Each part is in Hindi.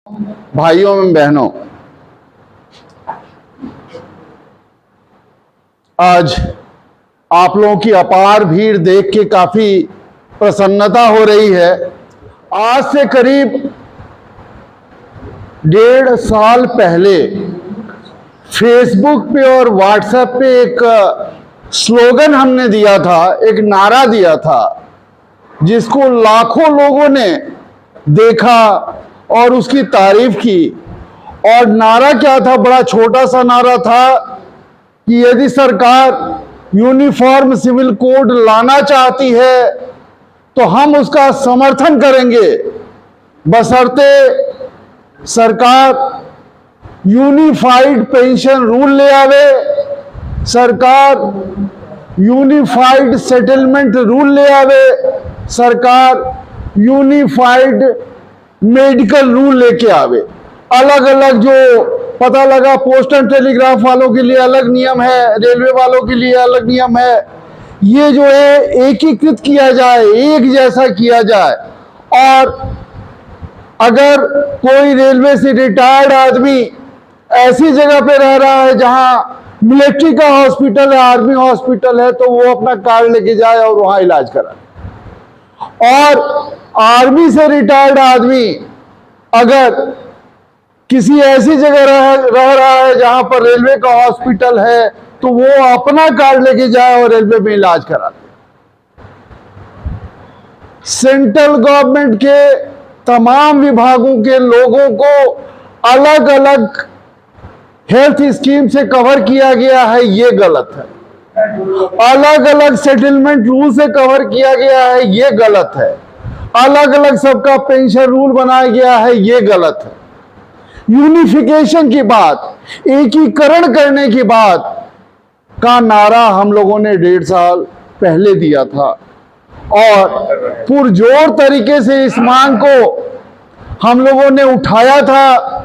भाइयों एवं बहनों, आज आप लोगों की अपार भीड़ देख के काफी प्रसन्नता हो रही है। आज से करीब 1.5 साल पहले फेसबुक पे और व्हाट्सएप पे एक स्लोगन हमने दिया था, एक नारा दिया था, जिसको लाखों लोगों ने देखा और उसकी तारीफ की। और नारा क्या था? बड़ा छोटा सा नारा था कि यदि सरकार यूनिफॉर्म सिविल कोड लाना चाहती है तो हम उसका समर्थन करेंगे, बशर्ते सरकार यूनिफाइड पेंशन रूल ले आवे, सरकार यूनिफाइड सेटलमेंट रूल ले आवे, सरकार यूनिफाइड मेडिकल रूल लेके आवे। अलग अलग जो पता लगा, पोस्ट एंड टेलीग्राफ वालों के लिए अलग नियम है, रेलवे वालों के लिए अलग नियम है, ये जो है एकीकृत किया जाए, एक जैसा किया जाए। और अगर कोई रेलवे से रिटायर्ड आदमी ऐसी जगह पे रह रहा है जहां मिलिट्री का हॉस्पिटल है, आर्मी हॉस्पिटल है, तो वो अपना कार्ड लेके जाए और वहां इलाज कराए। और आर्मी से रिटायर्ड आदमी अगर किसी ऐसी जगह रह रहा है जहां पर रेलवे का हॉस्पिटल है, तो वो अपना कार्ड लेके जाए और रेलवे में इलाज कराए। सेंट्रल गवर्नमेंट के तमाम विभागों के लोगों को अलग अलग हेल्थ स्कीम से कवर किया गया है, ये गलत है। अलग अलग सेटलमेंट रूल से कवर किया गया है, ये गलत है। अलग अलग सबका पेंशन रूल बनाया गया है, ये गलत है। यूनिफिकेशन की बात, एकीकरण करने की बात का नारा हम लोगों ने 1.5 साल पहले दिया था और पुरजोर तरीके से इस मांग को हम लोगों ने उठाया था।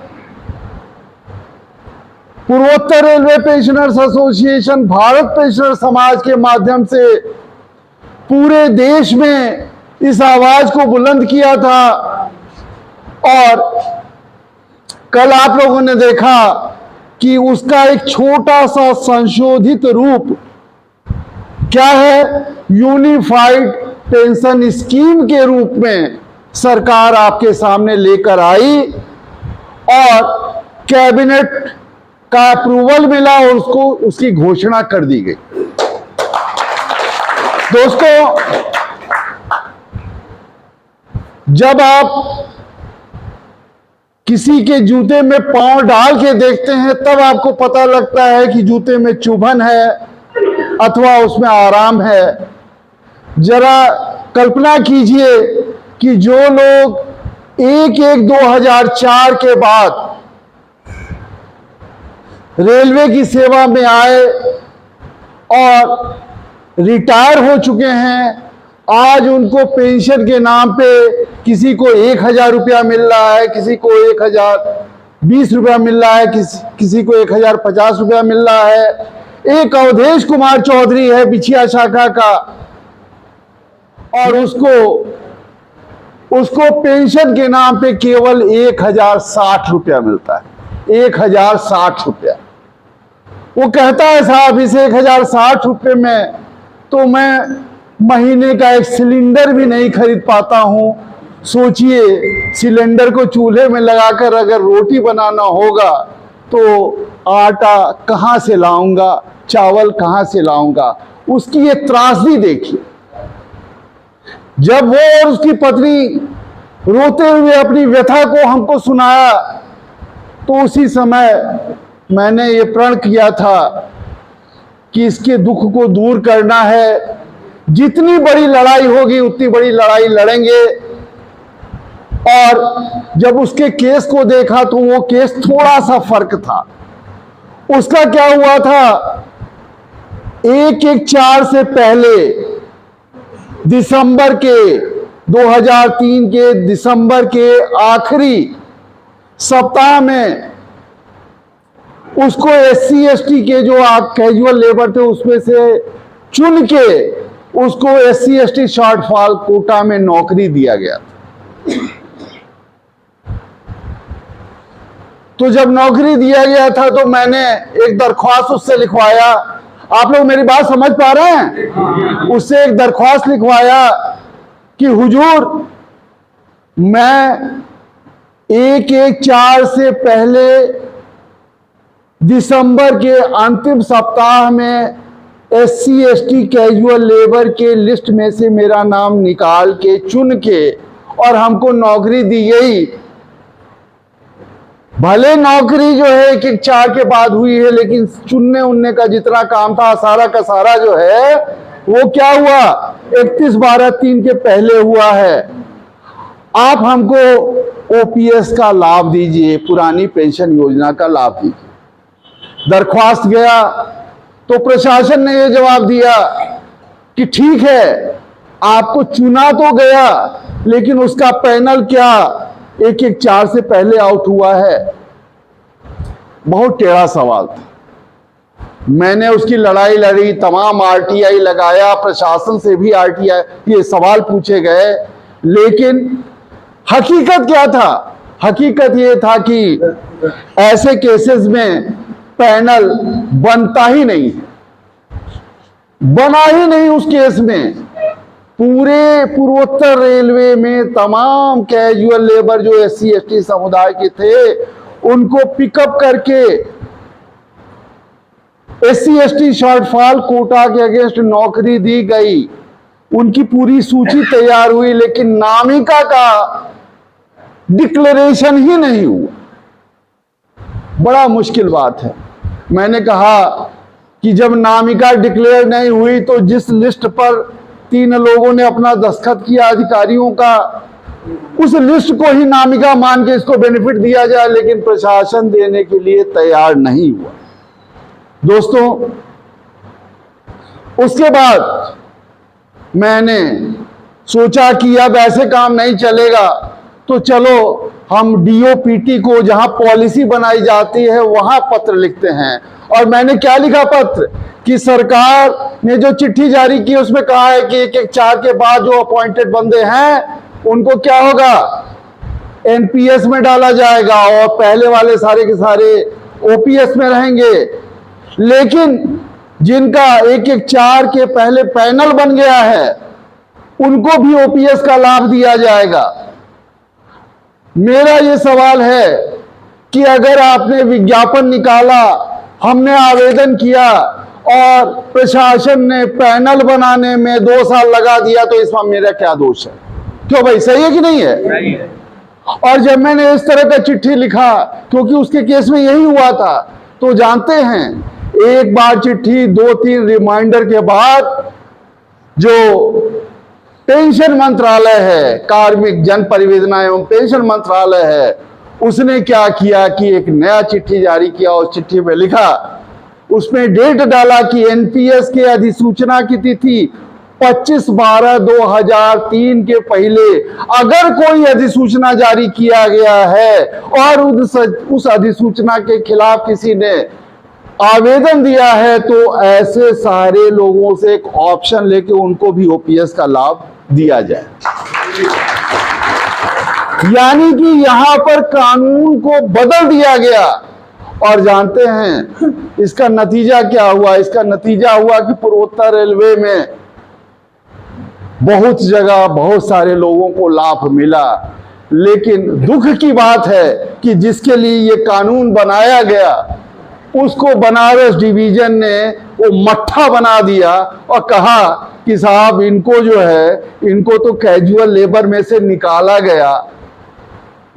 पूर्वोत्तर railway pensioners association, Bharat pensioner समाज के माध्यम से पूरे देश में इस आवाज को बुलंद किया था। और कल आप लोगों ने देखा कि उसका एक छोटा सा संशोधित रूप क्या है, यूनिफाइड पेंशन स्कीम के रूप में सरकार आपके सामने लेकर आई और कैबिनेट का अप्रूवल मिला और उसकी घोषणा कर दी गई। दोस्तों, जब आप किसी के जूते में पांव डाल के देखते हैं, तब आपको पता लगता है कि जूते में चुभन है अथवा उसमें आराम है। जरा कल्पना कीजिए कि जो लोग 1/1/2004 के बाद रेलवे की सेवा में आए और रिटायर हो चुके हैं, आज उनको पेंशन के नाम पे किसी को 1,000 रुपया मिल रहा है, किसी को 1,020 रुपया मिल रहा है, किसी को 1,050 रुपया मिल रहा है। एक अवधेश कुमार चौधरी है बिछिया शाखा का, और उसको पेंशन के नाम पे केवल 1,060 रुपया मिलता है। 1,060 रुपया। वो कहता है, साहब इस 1,060 रुपये में तो मैं महीने का एक सिलेंडर भी नहीं खरीद पाता हूं। सोचिए, सिलेंडर को चूल्हे में लगाकर अगर रोटी बनाना होगा तो आटा कहां से लाऊंगा, चावल कहां से लाऊंगा। उसकी ये त्रासदी देखिए। जब वो और उसकी पत्नी रोते हुए अपनी व्यथा को हमको सुनाया, तो उसी समय मैंने ये प्रण किया था कि इसके दुख को दूर करना है। जितनी बड़ी लड़ाई होगी उतनी बड़ी लड़ाई लड़ेंगे। और जब उसके केस को देखा तो वो केस थोड़ा सा फर्क था। उसका क्या हुआ था, 1/1/4 से पहले दिसंबर के 2003 के दिसंबर के आखिरी सप्ताह में उसको SC ST के जो कैजुअल लेबर थे उसमें से चुन के उसको SC ST शॉर्टफॉल कोटा में नौकरी दिया गया था। तो जब नौकरी दिया गया था तो मैंने एक दरख्वास्त उससे लिखवाया। आप लोग मेरी बात समझ पा रहे हैं? उससे एक दरख्वास्त लिखवाया कि हुजूर, मैं 1/4 से पहले दिसंबर के अंतिम सप्ताह में SC/ST कैजुअल लेबर के लिस्ट में से मेरा नाम निकाल के चुन के और हमको नौकरी दी गई। भले नौकरी जो है 1/4 के बाद हुई है, लेकिन चुनने उनने का जितना काम था सारा का सारा जो है वो क्या हुआ, 31/12/3 के पहले हुआ है। आप हमको OPS का लाभ दीजिए, पुरानी पेंशन योजना का लाभ दीजिए। दरख्वास्त गया तो प्रशासन ने ये जवाब दिया कि ठीक है, आपको चुना तो गया, लेकिन उसका पैनल क्या 1/4 से पहले आउट हुआ है। बहुत टेढ़ा सवाल था। मैंने उसकी लड़ाई लड़ी, तमाम RTI लगाया, प्रशासन से भी RTI ये सवाल पूछे गए, लेकिन हकीकत क्या था? हकीकत ये था कि ऐसे केसेस में पैनल बनता ही नहीं, बना ही नहीं। उस केस में पूरे पूर्वोत्तर रेलवे में तमाम कैजुअल लेबर जो SC/ST समुदाय के थे, उनको पिकअप करके SC/ST शॉर्टफॉल कोटा के अगेंस्ट नौकरी दी गई। उनकी पूरी सूची तैयार हुई, लेकिन नामिका का डिक्लेरेशन ही नहीं हुआ। बड़ा मुश्किल बात है। मैंने कहा कि जब नामिका डिक्लेयर नहीं हुई तो जिस लिस्ट पर 3 लोगों ने अपना दस्तखत किया अधिकारियों का, उस लिस्ट को ही नामिका मान के इसको बेनिफिट दिया जाए, लेकिन प्रशासन देने के लिए तैयार नहीं हुआ। दोस्तों, उसके बाद मैंने सोचा कि अब ऐसे काम नहीं चलेगा, तो चलो हम DOPT को, जहां पॉलिसी बनाई जाती है, वहां पत्र लिखते हैं। और मैंने क्या लिखा पत्र कि सरकार ने जो चिट्ठी जारी की उसमें कहा है कि 1/4 के बाद जो अपॉइंटेड बंदे हैं उनको क्या होगा, NPS में डाला जाएगा और पहले वाले सारे के सारे OPS में रहेंगे। लेकिन जिनका 1/4 के पहले पैनल बन गया है उनको भी OPS का लाभ दिया जाएगा। मेरा ये सवाल है कि अगर आपने विज्ञापन निकाला, हमने आवेदन किया और प्रशासन ने पैनल बनाने में 2 साल लगा दिया, तो इसमें मेरा क्या दोष है? क्यों भाई, सही है कि नहीं है? सही है। और जब मैंने इस तरह का चिट्ठी लिखा, क्योंकि उसके केस में यही हुआ था, तो जानते हैं, एक बार चिट्ठी 2-3 रिमाइंडर के बाद जो पेंशन मंत्रालय है, कार्मिक जन परियोजना एवं पेंशन मंत्रालय है, उसने क्या किया कि एक नया चिट्ठी जारी किया। उस चिट्ठी में लिखा, उसमें डेट डाला कि NPS के अधिसूचना की तिथि 25/12/2003 के पहले अगर कोई अधिसूचना जारी किया गया है और उस अधिसूचना के खिलाफ किसी ने आवेदन दिया है, तो ऐसे सारे लोगों से एक ऑप्शन लेके उनको भी OPS का लाभ दिया जाए। यानी कि यहां पर कानून को बदल दिया गया। और जानते हैं इसका नतीजा क्या हुआ? इसका नतीजा हुआ कि पूर्वोत्तर रेलवे में बहुत जगह बहुत सारे लोगों को लाभ मिला। लेकिन दुख की बात है कि जिसके लिए ये कानून बनाया गया, उसको बनारस डिवीजन ने वो मट्ठा बना दिया और कहा कि साहब, इनको जो है, इनको तो कैजुअल लेबर में से निकाला गया,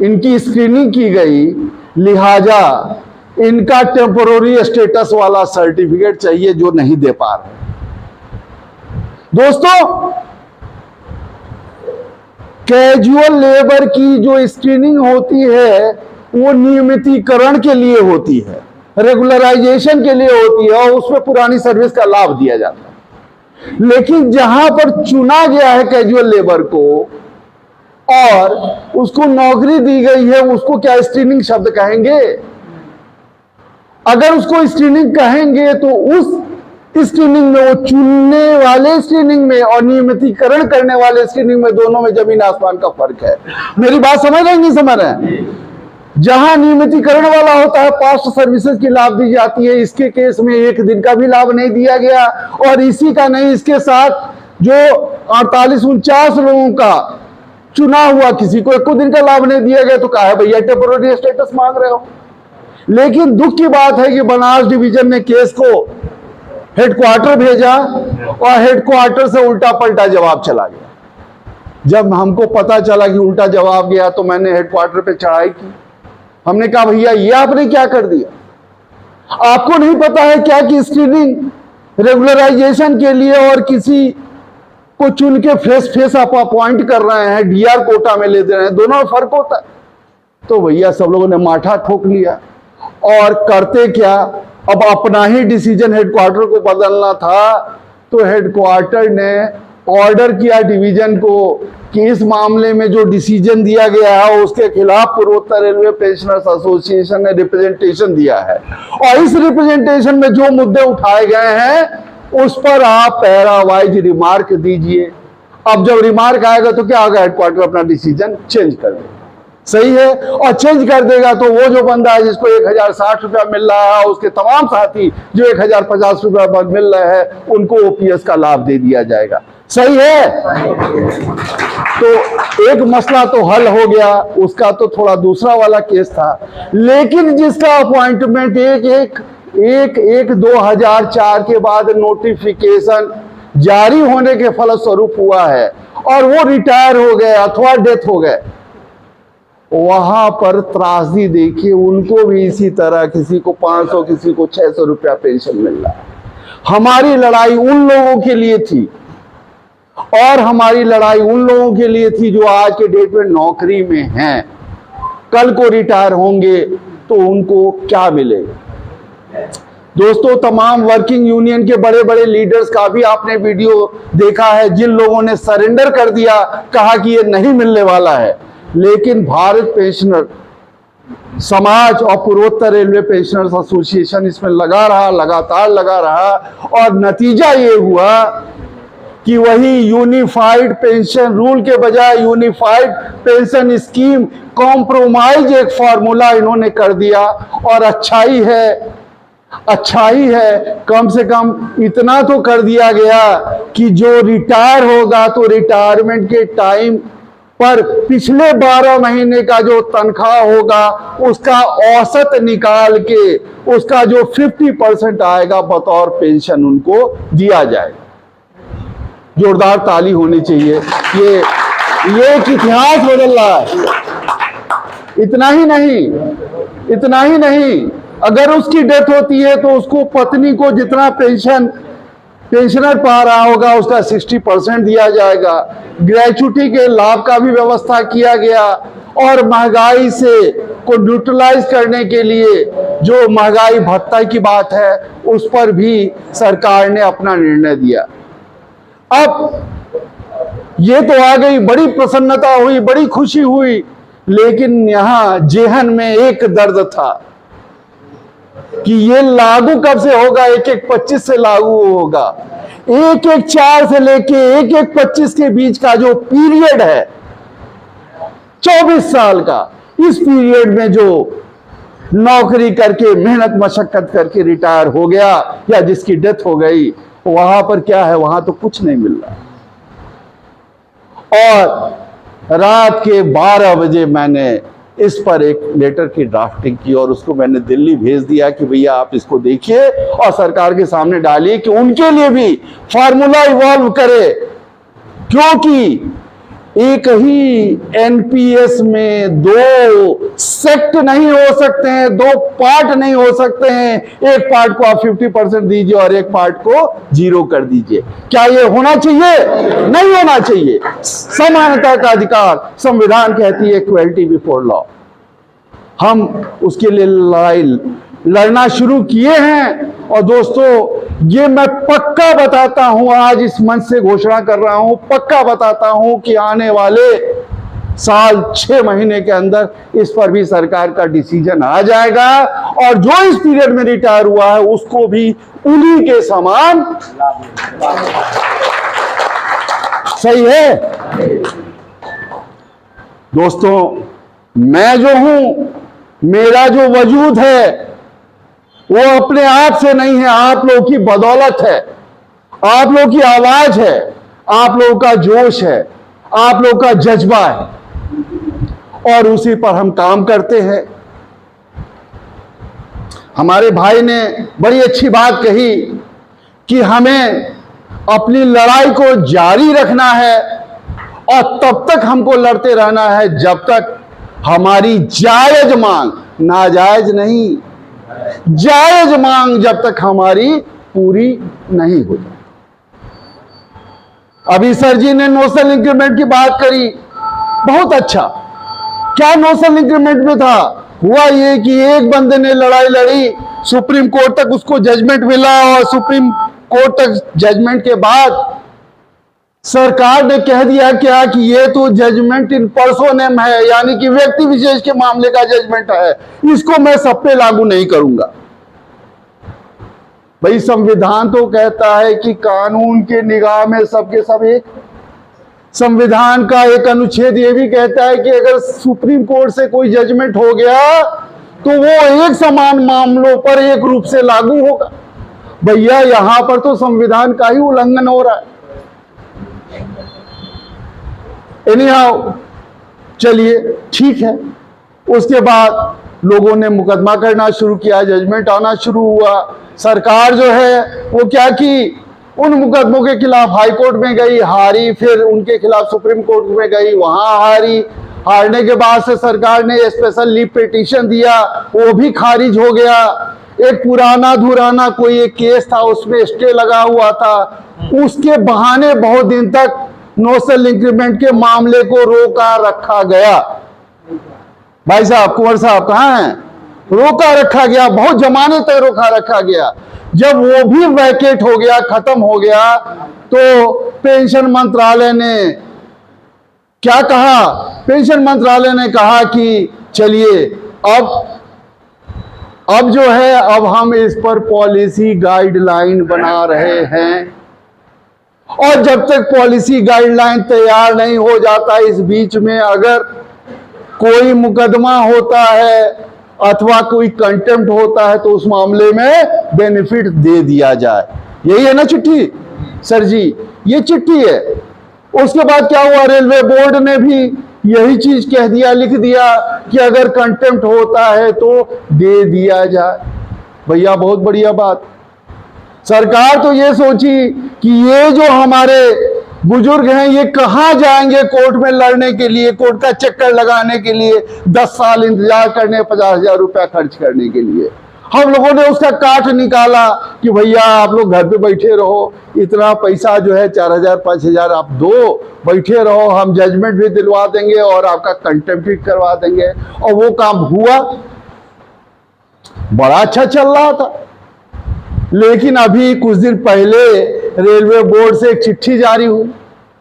इनकी स्क्रीनिंग की गई, लिहाजा इनका टेम्पोररी स्टेटस वाला सर्टिफिकेट चाहिए, जो नहीं दे पा रहे। दोस्तों, कैजुअल लेबर की जो स्क्रीनिंग होती है वो नियमितीकरण के लिए होती है, रेगुलराइजेशन के लिए होती है, और उसमें पुरानी सर्विस का लाभ दिया जाता है। लेकिन जहां पर चुना गया है कैजुअल लेबर को और उसको नौकरी दी गई है, उसको क्या स्क्रीनिंग शब्द कहेंगे? अगर उसको स्क्रीनिंग कहेंगे तो उस स्क्रीनिंग में, वो चुनने वाले स्क्रीनिंग में और नियमितीकरण करने वाले स्क्रीनिंग में, दोनों में जमीन आसमान का फर्क है। मेरी बात समझ रहे हैं, नहीं समझ रहे हैं? जहां नियमितीकरण वाला होता है पास्ट सर्विसेज की लाभ दी जाती है, इसके केस में 1 दिन का भी लाभ नहीं दिया गया। और इसी का नहीं, इसके साथ जो 48-49 लोगों का चुना हुआ, किसी को 1 दिन का लाभ नहीं दिया गया, तो कहा है भैया टेम्पोररी स्टेटस मांग रहे हो। लेकिन दुख की बात है कि बनास डिवीजन ने केस को हेडक्वार्टर भेजा और हेडक्वार्टर से उल्टा पलटा जवाब चला गया। जब हमको पता चला कि उल्टा जवाब गया तो मैंने हेडक्वार्टर पे चढ़ाई की। हमने कहा भैया ये आपने क्या कर दिया, आपको नहीं पता है क्या कि स्क्रीनिंग रेगुलराइजेशन के लिए और किसी को चुन के फेस आप अपॉइंट कर रहे हैं, डीआर कोटा में ले दे रहे हैं, दोनों में फर्क होता है। तो भैया सब लोगों ने माथा ठोक लिया और करते क्या, अब अपना ही डिसीजन हेडक्वार्टर को बदलना था। तो हेडक्वार्टर ने ऑर्डर किया डिवीजन को कि इस मामले में जो डिसीजन दिया गया है उसके खिलाफ पूर्वोत्तर रेलवे पेंशनर्स एसोसिएशन ने रिप्रेजेंटेशन दिया है और इस रिप्रेजेंटेशन में जो मुद्दे उठाए गए हैं उस पर आप पैरा वाइज रिमार्क दीजिए। अब जब रिमार्क आएगा तो क्या होगा, हेडक्वार्टर अपना डिसीजन चेंज कर देगा। सही है, और चेंज कर देगा तो वो जो बंदा है जिसको 1060 रुपया मिल रहा है, उसके तमाम साथी जो 1050 रुपया मिल रहे हैं, उनको ओपीएस का लाभ दे दिया जाएगा। सही है। तो एक मसला तो हल हो गया, उसका तो थोड़ा दूसरा वाला केस था। लेकिन जिसका अपॉइंटमेंट 1/1/2004 के बाद नोटिफिकेशन जारी होने के फलस्वरूप हुआ है और वो रिटायर हो गए अथवा डेथ हो गए, वहां पर त्रासदी देखिए, उनको भी इसी तरह किसी को 500 किसी को 600 रुपया पेंशन मिल रहा है। हमारी लड़ाई उन लोगों के लिए थी और हमारी लड़ाई उन लोगों के लिए थी जो आज के डेट में नौकरी में हैं, कल को रिटायर होंगे तो उनको क्या मिलेगा। दोस्तों, तमाम वर्किंग यूनियन के बड़े बड़े लीडर्स का भी आपने वीडियो देखा है, जिन लोगों ने सरेंडर कर दिया, कहा कि ये नहीं मिलने वाला है। लेकिन भारत पेंशनर समाज और पूर्वोत्तर रेलवे पेंशनर्स एसोसिएशन इसमें लगा रहा, लगातार लगा रहा और नतीजा ये हुआ कि वही यूनिफाइड पेंशन रूल के बजाय यूनिफाइड पेंशन स्कीम कॉम्प्रोमाइज एक फॉर्मूला इन्होंने कर दिया। और अच्छाई है कम से कम इतना तो कर दिया गया कि जो रिटायर होगा तो रिटायरमेंट के टाइम पर पिछले 12 महीने का जो तनख्वाह होगा उसका औसत निकाल के उसका जो 50% आएगा बतौर पेंशन उनको दिया जाएगा। जोरदार ताली होनी चाहिए। ये एक इतिहास बदल रहा है। इतना ही नहीं, अगर उसकी डेथ होती है तो उसको पत्नी को जितना पेंशनर पा रहा होगा उसका 60% दिया जाएगा। ग्रेच्युटी के लाभ का भी व्यवस्था किया गया और महंगाई से को न्यूट्रलाइज करने के लिए जो महंगाई भत्ता की बात है उस पर भी सरकार ने अपना निर्णय दिया। अब ये तो आ गई, बड़ी प्रसन्नता हुई, बड़ी खुशी हुई, लेकिन यहां जेहन में एक दर्द था कि ये लागू कब से होगा। 1/1/25 से लागू होगा। 1/1/4 से लेके 1/1/25 के बीच का जो पीरियड है 24 साल का, इस पीरियड में जो नौकरी करके मेहनत मशक्कत करके रिटायर हो गया या जिसकी डेथ हो गई, वहां पर क्या है, वहां तो कुछ नहीं मिल रहा। और रात के 12 बजे मैंने इस पर एक लेटर की ड्राफ्टिंग की और उसको मैंने दिल्ली भेज दिया कि भैया आप इसको देखिए और सरकार के सामने डालिए कि उनके लिए भी फार्मूला इवॉल्व करे, क्योंकि एक ही एनपीएस में 2 सेक्ट नहीं हो सकते हैं, 2 पार्ट नहीं हो सकते हैं। एक पार्ट को आप 50% दीजिए और एक पार्ट को 0 कर दीजिए। क्या ये होना चाहिए? नहीं होना चाहिए। समानता का अधिकार, संविधान कहती है इक्वलिटी बिफोर लॉ। हम उसके लिए लड़ना शुरू किए हैं और दोस्तों ये मैं पक्का बताता हूं, आज इस मंच से घोषणा कर रहा हूं, पक्का बताता हूं कि आने वाले साल 6 महीने के अंदर इस पर भी सरकार का डिसीजन आ जाएगा और जो इस पीरियड में रिटायर हुआ है उसको भी उन्हीं के समान। सही है दोस्तों, मैं जो हूं मेरा जो वजूद है वो अपने आप से नहीं है, आप लोगों की बदौलत है, आप लोगों की आवाज है, आप लोगों का जोश है, आप लोगों का जज्बा है, और उसी पर हम काम करते हैं। हमारे भाई ने बड़ी अच्छी बात कही कि हमें अपनी लड़ाई को जारी रखना है और तब तक हमको लड़ते रहना है जब तक हमारी जायज मांग, नाजायज नहीं, जायज मांग जब तक हमारी पूरी नहीं हो जाए। अभी सर जी ने नोशनल इंक्रीमेंट की बात करी, बहुत अच्छा। क्या नोशनल इंक्रीमेंट में था? हुआ ये कि एक बंदे ने लड़ाई लड़ी, सुप्रीम कोर्ट तक उसको जजमेंट मिला, और सुप्रीम कोर्ट तक जजमेंट के बाद सरकार ने कह दिया क्या कि ये तो जजमेंट इन पर्सोनेम है, यानी कि व्यक्ति विशेष के मामले का जजमेंट है, इसको मैं सब पे लागू नहीं करूंगा। भाई संविधान तो कहता है कि कानून के निगाह में सबके सब एक। संविधान का एक अनुच्छेद ये भी कहता है कि अगर सुप्रीम कोर्ट से कोई जजमेंट हो गया तो वो एक समान मामलों पर एक रूप से लागू होगा। भैया यहां पर तो संविधान का ही उल्लंघन हो रहा है। एनीहाउ, चलिए ठीक है। उसके बाद लोगों ने मुकदमा करना शुरू किया, जजमेंट आना शुरू हुआ। सरकार जो है वो क्या की, उन मुकदमों के खिलाफ हाई कोर्ट में गई, हारी, फिर उनके खिलाफ सुप्रीम कोर्ट में गई, वहां हारी। हारने के बाद से सरकार ने स्पेशल लीव पिटीशन दिया, वो भी खारिज हो गया। एक पुराना धुराना कोई एक केस था, उसमें स्टे लगा हुआ था, उसके बहाने बहुत दिन तक नोशनल इंक्रीमेंट के मामले को रोका रखा गया। भाई साहब, कुंवर साहब कहां हैं? रोका रखा गया, बहुत जमाने तक रोका रखा गया। जब वो भी वैकेट हो गया, खत्म हो गया, तो पेंशन मंत्रालय ने क्या कहा? पेंशन मंत्रालय ने कहा कि चलिए अब जो है, अब हम इस पर पॉलिसी गाइडलाइन बना रहे हैं, और जब तक पॉलिसी गाइडलाइन तैयार नहीं हो जाता, इस बीच में अगर कोई मुकदमा होता है अथवा कोई कंटेम्प्ट होता है तो उस मामले में बेनिफिट दे दिया जाए। यही है ना चिट्ठी? सर जी, ये चिट्ठी है। उसके बाद क्या हुआ? रेलवे बोर्ड ने भी यही चीज कह दिया, लिख दिया कि अगर कंटेम्प्ट होता है तो दे दिया जाए। भैया बहुत बढ़िया बात। सरकार तो ये सोची कि ये जो हमारे बुजुर्ग हैं ये कहां जाएंगे कोर्ट में लड़ने के लिए, कोर्ट का चक्कर लगाने के लिए, 10 साल इंतजार करने, 50,000 रुपया खर्च करने के लिए। हम लोगों ने उसका काट निकाला कि भैया आप लोग घर पे बैठे रहो, इतना पैसा जो है 4,000 5,000 आप दो, बैठे रहो, हम जजमेंट भी दिलवा देंगे और आपका कंटेम्प्ट भी करवा देंगे। और वो काम हुआ, बड़ा अच्छा चल रहा था। लेकिन अभी कुछ दिन पहले रेलवे बोर्ड से एक चिट्ठी जारी हुई,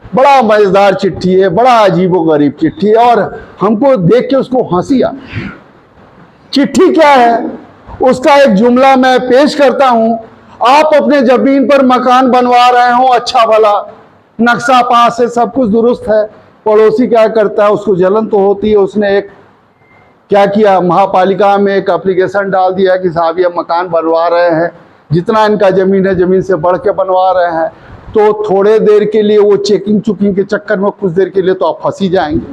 बड़ा मजेदार चिट्ठी है, बड़ा अजीबोगरीब चिट्ठी है, और हमको देख के उसको हंसी आ। चिट्ठी क्या है उसका एक जुमला मैं पेश करता हूं। आप अपने जमीन पर मकान बनवा रहे हो, अच्छा भला नक्शा पास है, सब कुछ दुरुस्त है, पड़ोसी क्या करता है, उसको जलन तो होती है। उसने एक क्या किया, महापालिका में एक एप्लीकेशन डाल दिया कि साहब ये मकान बनवा रहे हैं, जितना इनका जमीन है जमीन से बढ़ के बनवा रहे हैं। तो थोड़े देर के लिए वो चेकिंग चुकिंग के चक्कर में कुछ देर के लिए तो आप फंसी जाएंगे,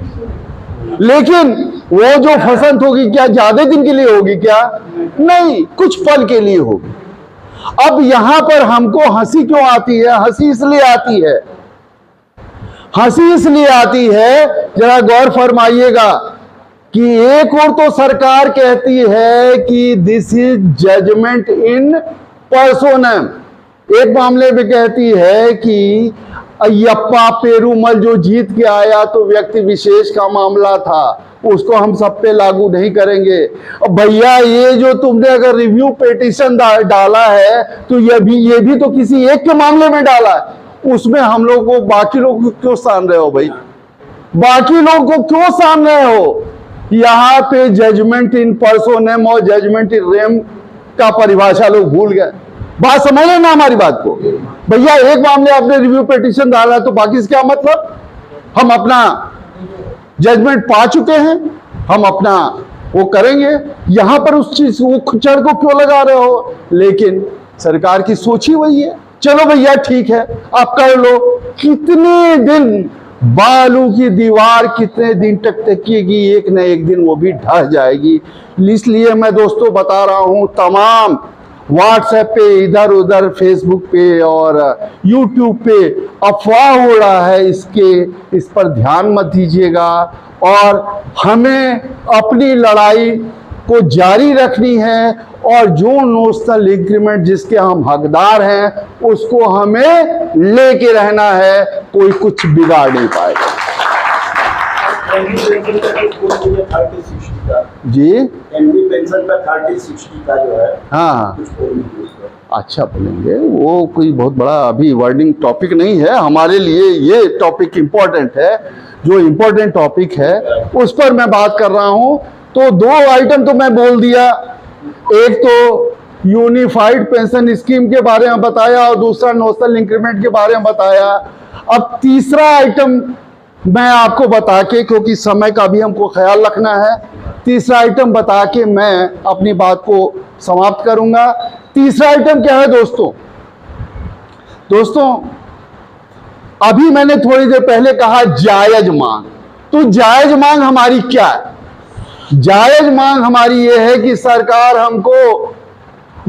लेकिन वो जो फसंत होगी क्या ज्यादा दिन के लिए होगी? क्या नहीं, कुछ पल के लिए होगी। अब यहां पर हमको हंसी क्यों आती है? हंसी इसलिए आती है, हंसी इसलिए आती है, जरा गौर फरमाइएगा कि एक और तो सरकार कहती है कि दिस इज जजमेंट इन पर्सोनम, एक मामले में कहती है कि अय्यप्पा पेरूमल जो जीत के आया तो व्यक्ति विशेष का मामला था, उसको हम सब पे लागू नहीं करेंगे। अब भैया ये जो तुमने अगर रिव्यू पिटीशन डाला है तो ये भी तो किसी एक के मामले में डाला है, उसमें हम लोग को बाकी लोग को क्यों सान रहे हो? भाई बाकी लोग को क्यों सान रहे हो? यहाँ पे जजमेंट इन पर्सोनम और जजमेंट इन रेम का परिभाषा लोग भूल गए। बात समझ लेना हमारी बात को। भैया एक मामले आपने रिव्यू पिटीशन डाला तो बाकी से क्या मतलब? हम अपना जजमेंट पा चुके हैं, हम अपना वो करेंगे। यहां पर उस चीज वो खुचड़ को क्यों लगा रहे हो? लेकिन सरकार की सोच ही वही है। चलो भैया ठीक है, आप कर लो। कितने दिन बालू की दीवार कितने दिन तक टिकेगी? एक न एक दिन वो भी ढह जाएगी। इसलिए मैं दोस्तों बता रहा हूं, तमाम व्हाट्सएप पे, इधर उधर फेसबुक पे और यूट्यूब पे अफवाह हो रहा है, इस पर ध्यान मत दीजिएगा। और हमें अपनी लड़ाई को जारी रखनी है और जो नोशनल इंक्रीमेंट जिसके हम हकदार हैं उसको हमें लेके रहना है। कोई कुछ बिगाड़ नहीं पाएगा। जी एमडी पेंशन का 30-60 का जो है, हाँ, अच्छा बोलेंगे। वो कोई बहुत बड़ा अभी वर्डिंग टॉपिक नहीं है हमारे लिए। ये टॉपिक इम्पोर्टेंट है, जो इम्पोर्टेंट टॉपिक है उस पर मैं बात कर रहा हूं। तो 2 आइटम तो मैं बोल दिया, एक तो यूनिफाइड पेंशन स्कीम के बारे में बताया और दूसरा नोशनल इंक्रीमेंट के बारे में बताया। अब तीसरा आइटम मैं आपको बता के, क्योंकि समय का भी हमको ख्याल रखना है, तीसरा आइटम बता के मैं अपनी बात को समाप्त करूंगा। तीसरा आइटम क्या है दोस्तों, अभी मैंने थोड़ी देर पहले कहा जायज मांग। तो जायज मांग हमारी क्या है? जायज मांग हमारी ये है कि सरकार हमको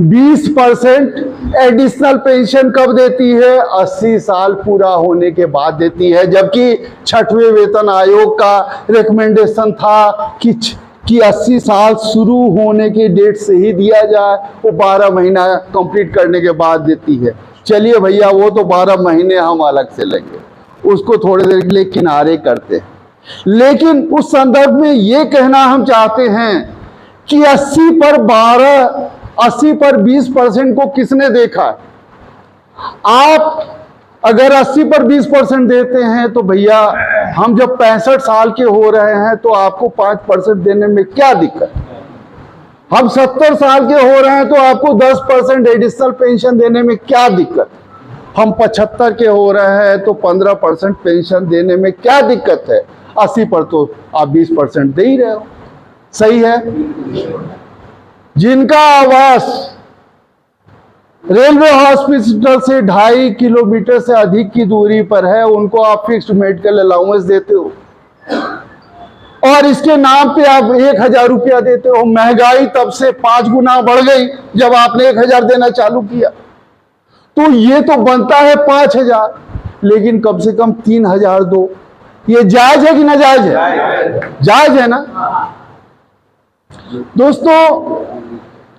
20% एडिशनल पेंशन कब देती है? 80 साल पूरा होने के बाद देती है। जबकि 6वें वेतन आयोग का रिकमेंडेशन था कि 80 साल शुरू होने के डेट से ही दिया जाए। वो 12 महीना कंप्लीट करने के बाद देती है। चलिए भैया, वो तो 12 महीने हम अलग से लेंगे, उसको थोड़ी देर के लिए किनारे करते हैं। लेकिन उस संदर्भ में ये कहना हम चाहते हैं कि 80 पर 20% को किसने देखा है? आप अगर 80 पर 20% देते हैं तो भैया, हम जब 65 साल के हो रहे हैं तो आपको 5% देने में क्या दिक्कत? हम 70 साल के हो रहे हैं तो आपको 10% एडिशनल पेंशन देने में क्या दिक्कत? हम 75 के हो रहे हैं तो 15% पेंशन देने में क्या दिक्कत है? 80 पर तो आप 20% दे ही रहे हो। सही है। जिनका आवास रेलवे हॉस्पिटल से 2.5 किलोमीटर से अधिक की दूरी पर है, उनको आप फिक्स्ड मेडिकल अलाउंस देते हो और इसके नाम पे आप 1000 रुपया देते हो। महंगाई तब से 5 गुना बढ़ गई जब आपने 1000 देना चालू किया। तो ये तो बनता है 5000, लेकिन कम से कम 3000 दो। ये जायज है कि नाजायज है? जायज है ना दोस्तों?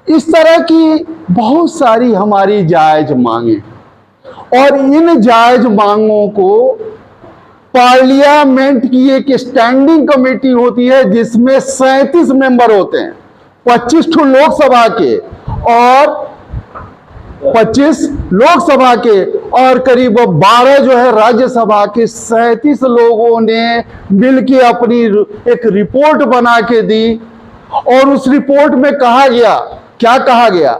इस तरह की बहुत सारी हमारी जायज मांगे, और इन जायज मांगों को पार्लियामेंट की एक स्टैंडिंग कमेटी होती है जिसमें 37 मेंबर होते हैं, 25 लोकसभा के और 25 लोकसभा के और करीब 12 जो है राज्यसभा के। 37 लोगों ने मिलकर अपनी एक रिपोर्ट बना के दी और उस रिपोर्ट में कहा गया, क्या कहा गया?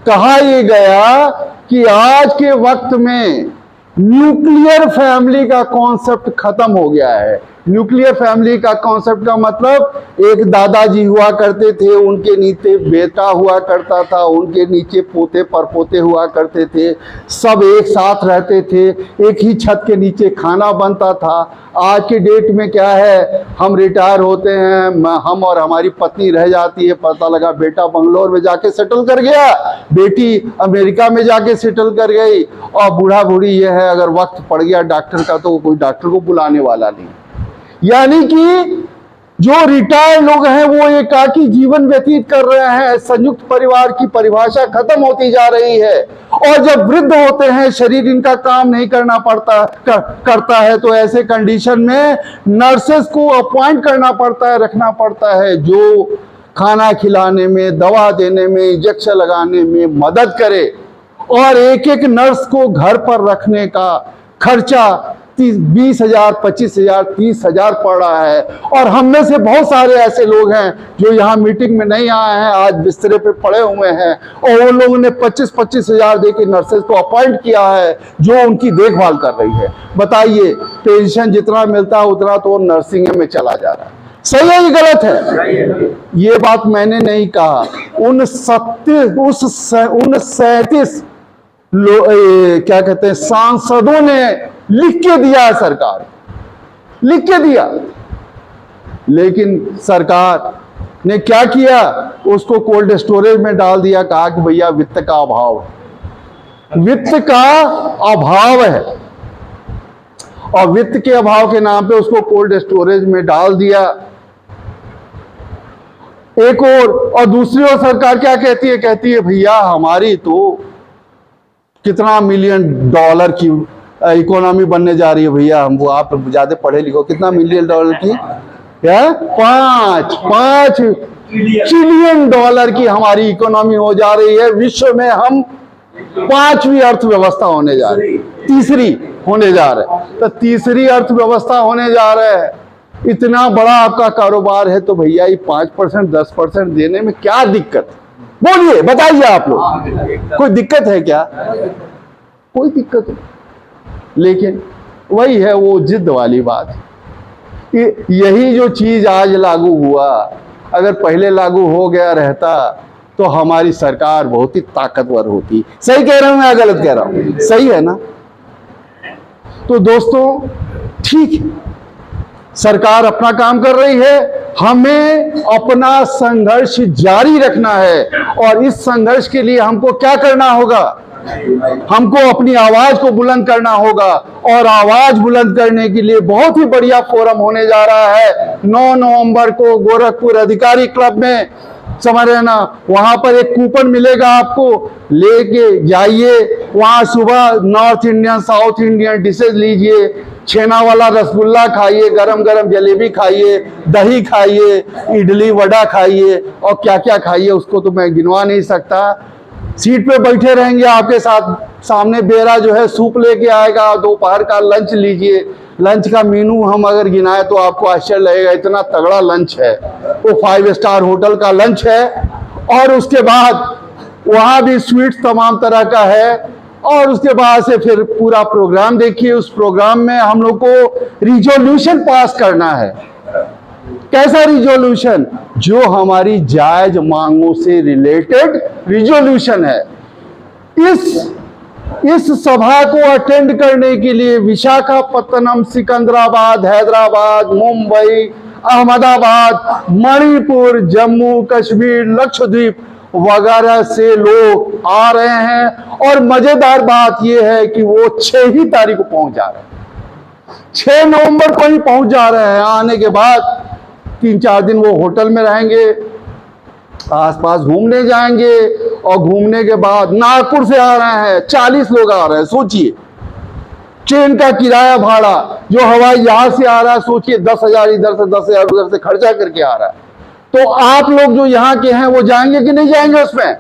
कहा यह गया कि आज के वक्त में न्यूक्लियर फैमिली का कॉन्सेप्ट खत्म हो गया है। न्यूक्लियर फैमिली का कॉन्सेप्ट का मतलब, एक दादाजी हुआ करते थे, उनके नीचे बेटा हुआ करता था, उनके नीचे पोते परपोते हुआ करते थे, सब एक साथ रहते थे, एक ही छत के नीचे खाना बनता था। आज के डेट में क्या है, हम रिटायर होते हैं, हम और हमारी पत्नी रह जाती है, पता लगा बेटा बंगलोर में जाके सेटल कर गया, बेटी अमेरिका में जाके सेटल कर गई, और बूढ़ा बूढ़ी ये है अगर वक्त पड़ गया डॉक्टर का तो कोई डॉक्टर को बुलाने वाला नहीं। यानी कि जो रिटायर्ड लोग हैं वो एकाकी जीवन व्यतीत कर रहे हैं। संयुक्त परिवार की परिभाषा खत्म होती जा रही है, और जब वृद्ध होते हैं, शरीर इनका काम नहीं करना करता है, तो ऐसे कंडीशन में नर्सेस को अपॉइंट करना पड़ता है, रखना पड़ता है, जो खाना खिलाने में, दवा देने में, इंजेक्शन लगाने में मदद करे। और एक एक नर्स को घर पर रखने का खर्चा 20,000, 25,000, 30,000 पड़ रहा है। और हम में से बहुत सारे ऐसे लोग हैं जो यहाँ मीटिंग में नहीं आए हैं, आज बिस्तरे पे पड़े हुए हैं, और उन लोगों ने 25,000 देके नर्सेज को अपॉइंट किया है जो उनकी देखभाल कर रही है। बताइए, पेंशन जितना मिलता है उतना तो नर्सिंग में चला जा रहा है। सही है ये गलत है? ये बात मैंने नहीं कहा, उन 37 क्या कहते हैं सांसदों ने लिख के दिया है, सरकार लिख के दिया। लेकिन सरकार ने क्या किया, उसको कोल्ड स्टोरेज में डाल दिया, कहा कि भैया वित्त का अभाव, वित्त का अभाव है, और वित्त के अभाव के नाम पे उसको कोल्ड स्टोरेज में डाल दिया। एक और दूसरी ओर सरकार क्या कहती है, कहती है भैया हमारी तो कितना $1 मिलियन की इकोनॉमी बनने जा रही है भैया, हम वो आप ज्यादा पढ़े लिखो, कितना $1 मिलियन की, क्या 5 ट्रिलियन की हमारी इकोनॉमी हो जा रही है। विश्व में हम 5वीं अर्थव्यवस्था होने जा रही है, तीसरी होने जा रहे हैं, तो तीसरी अर्थव्यवस्था होने जा रहे हैं। इतना बड़ा आपका कारोबार है तो भैया ये 5% 10% देने में क्या दिक्कत? बोलिए, बताइए आप लोग, कोई दिक्कत है क्या? कोई दिक्कत नहीं। लेकिन वही है वो जिद वाली बात, यही जो चीज आज लागू हुआ, अगर पहले लागू हो गया रहता तो हमारी सरकार बहुत ही ताकतवर होती। सही कह रहा हूं या गलत कह रहा हूं? सही है ना? तो दोस्तों ठीक है, सरकार अपना काम कर रही है, हमें अपना संघर्ष जारी रखना है। और इस संघर्ष के लिए हमको क्या करना होगा? हमको अपनी आवाज को बुलंद करना होगा। और आवाज बुलंद करने के लिए बहुत ही बढ़िया फोरम होने जा रहा है 9 नवंबर को गोरखपुर अधिकारी क्लब में, समझ रहे ना? वहां पर एक कूपन मिलेगा, आपको लेके जाइए। वहां सुबह north Indian south Indian dishes लीजिए, छेना वाला रसगुल्ला खाइए, गरम गरम जलेबी खाइए, दही खाइए, इडली वड़ा खाइए, और क्या क्या खाइए उसको तो मैं गिनवा नहीं सकता। सीट पे बैठे रहेंगे, आपके साथ सामने बेरा जो है सूप लेके आएगा। दोपहर का लंच लीजिए, लंच का मेनू हम अगर गिनाए तो आपको आश्चर्य लगेगा, इतना तगड़ा लंच है, वो 5 स्टार होटल का लंच है। और उसके बाद वहां भी स्वीट्स तमाम तरह का है। और उसके बाद से फिर पूरा प्रोग्राम देखिए। उस प्रोग्राम में हम लोग को रिजोल्यूशन पास करना है। कैसा रिजोल्यूशन? जो हमारी जायज मांगों से रिलेटेड रिजोल्यूशन है। इस सभा को अटेंड करने के लिए विशाखापत्तनम, सिकंदराबाद, हैदराबाद, मुंबई, अहमदाबाद, मणिपुर, जम्मू कश्मीर, लक्षद्वीप वगैरह से लोग आ रहे हैं। और मजेदार बात यह है कि वो 6 ही तारीख को पहुंच जा रहे हैं, 6 नवंबर को ही पहुंच जा रहे हैं। आने के बाद 3-4 दिन वो होटल में रहेंगे, आसपास घूमने जाएंगे, और घूमने के बाद नागपुर से आ रहे हैं, 40 लोग आ रहे हैं। सोचिए, ट्रेन का किराया भाड़ा जो हवाई जहाज से आ रहा है, सोचिए 10,000 इधर से 10,000 उधर से खर्चा करके आ रहा है। तो आप लोग जो यहाँ के हैं वो जाएंगे कि नहीं जाएंगे? उसमें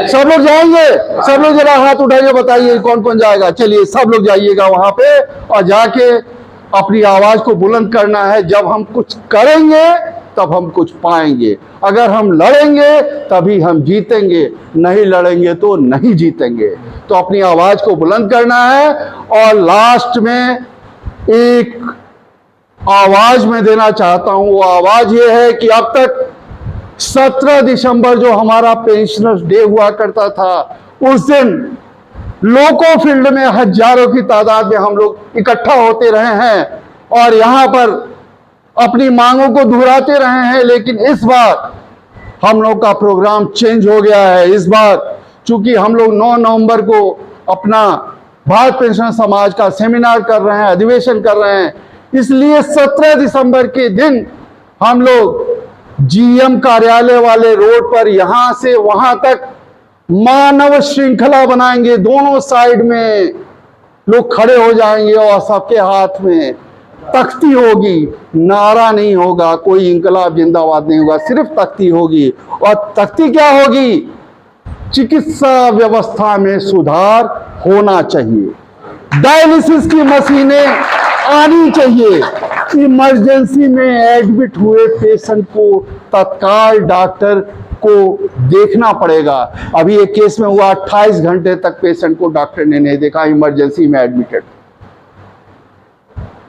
सब लोग जाएंगे। सब लोग जरा हाथ उठाइए, बताइए कौन कौन जाएगा। चलिए सब लोग जाइएगा वहां पे, और जाके अपनी आवाज को बुलंद करना है। जब हम कुछ करेंगे तब हम कुछ पाएंगे। अगर हम लड़ेंगे तभी हम जीतेंगे, नहीं लड़ेंगे तो नहीं जीतेंगे। तो अपनी आवाज को बुलंद करना है। और लास्ट में एक आवाज मैं देना चाहता हूं, वो आवाज ये है कि अब तक 17 दिसंबर जो हमारा पेंशनर्स डे हुआ करता था, उस दिन लोको फील्ड में हजारों की तादाद में हम लोग इकट्ठा होते रहे हैं और यहां पर अपनी मांगों को दोहराते रहे हैं। लेकिन इस बार हम लोग का प्रोग्राम चेंज हो गया है। इस बार चूंकि हम लोग 9 नवंबर को अपना भारत पेंशन समाज का सेमिनार कर रहे हैं, अधिवेशन कर रहे हैं, इसलिए 17 दिसंबर के दिन हम लोग जीएम कार्यालय वाले रोड पर यहां से वहां तक मानव श्रृंखला बनाएंगे। दोनों साइड में लोग खड़े हो जाएंगे और सबके हाथ में तख्ती होगी। नारा नहीं होगा, कोई इंकलाब जिंदाबाद नहीं होगा, सिर्फ तख्ती होगी। और तख्ती क्या होगी? चिकित्सा व्यवस्था में सुधार होना चाहिए, डायलिसिस की मशीनें आनी चाहिए, इमरजेंसी में एडमिट हुए पेशेंट को तत्काल डॉक्टर को देखना पड़ेगा। अभी एक केस में हुआ 28 घंटे तक पेशेंट को डॉक्टर ने नहीं देखा, इमरजेंसी में एडमिटेड।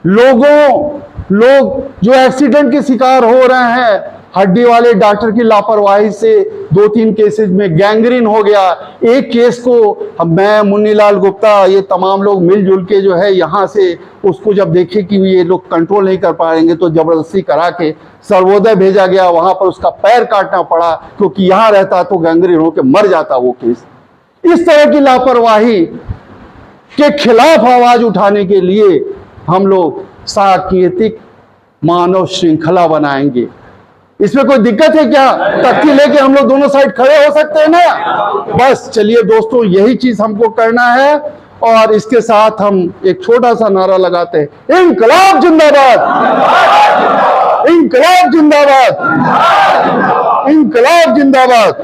लोगों लोग जो एक्सीडेंट के शिकार हो रहे हैं, हड्डी वाले डॉक्टर की लापरवाही से 2-3 केसेस में गैंग्रीन हो गया। एक केस को मैं, मुन्नीलाल गुप्ता, ये तमाम लोग मिलजुल के जो है यहाँ से उसको जब देखे कि ये लोग कंट्रोल नहीं कर पाएंगे तो जबरदस्ती करा के सर्वोदय भेजा गया। वहां पर उसका पैर काटना पड़ा क्योंकि यहाँ रहता तो गैंग्रीन होकर मर जाता वो केस। इस तरह की लापरवाही के खिलाफ आवाज उठाने के लिए हम लोग सांकेतिक मानव श्रृंखला बनाएंगे। इसमें कोई दिक्कत है क्या? तख्ती लेके हम लोग दोनों साइड खड़े हो सकते हैं ना? बस चलिए दोस्तों, यही चीज हमको करना है और इसके साथ हम एक छोटा सा नारा लगाते हैं, इंकलाब जिंदाबाद, इंकलाब जिंदाबाद, इंकलाब जिंदाबाद।